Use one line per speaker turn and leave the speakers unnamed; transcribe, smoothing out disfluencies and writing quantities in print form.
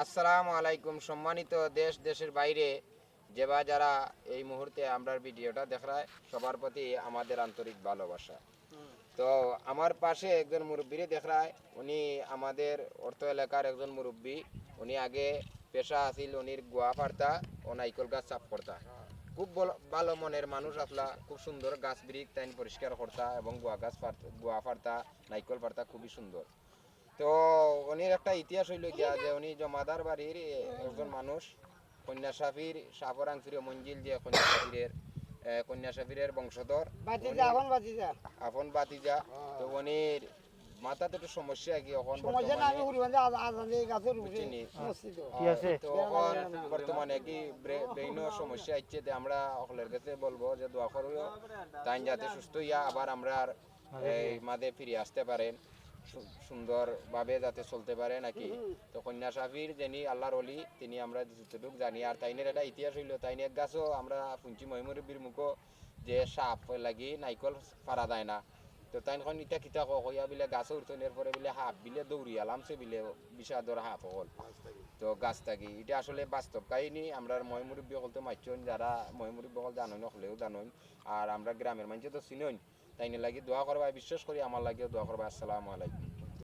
আসসালামু আলাইকুম। সম্মানিত দেশ দেশের বাইরে যারা এই মুহূর্তে আমরা ভিডিওটা দেখায় সবার প্রতি আমাদের আন্তরিক ভালোবাসা। তো আমার পাশে একজন মুরব্বীরে দেখায়, উনি আমাদের অর্থ এলাকার একজন মুরব্বী। উনি আগে পেশা আছিল উনির গোয়া পারতা ও নাইকল গাছ সাফ করতা। খুব ভালো মনের মানুষ আসলা, খুব সুন্দর গাছ ব্রিক তাইন পরিষ্কার করতা এবং গোয়া পারতা নাইকল পারতা, খুবই সুন্দর। তো উনির একটা ইতিহাস হইল গিয়া যে উনি জমাদার বাড়ির একজন মানুষ, কন্যা সাফির সাফর আংফির মঞ্জিল যে কন্যা সাফিরের বংশধর আপন বাতিজা। তো উনির মাথাতে একটু সমস্যা কি এখন বর্তমানে কি ব্রেইনও সমস্যা হচ্ছে। আমরা সকলের কাছে বলবো যে দোয়া করো তাই যাতে সুস্থ হইয়া আবার আমরা এই মাঝে ফিরে আসতে পারেন, সুন্দরভাবে যাতে চলতে পারে নাকি। তো কন্যা সাফির যিনি আল্লাহর অলি, তিনি আমরা যতটুকু জানি। আর তাইনের একটা ইতিহাস হইল, তাইনের এক গাছও আমরা শুনছি মহিমুরব্বীর মুখো যে সাপ লাগি নাইকল ফারা দেয় না। তো তাইন ইটা কিতা কইয়া বিলে গাছে উঠনের পরে বিলে হাফ বিলে দৌড়ি আলামছে বিলে বিষাদর হাফ হল। তো গাছ থাকি এটা আসলে বাস্তব কাহিনী। আমরা মহিমুরব্বী হলতে মাইচন, যারা মহিমুরব্বী হল জানেন হলেও জানেন। আর আমরা গ্রামের মানুষ তো চিনই, তাইনে লাগি দোয়া করবা, বিশ্বাস করি আমার লাগিও দোয়া করবা। আসসালামু আলাইকুম।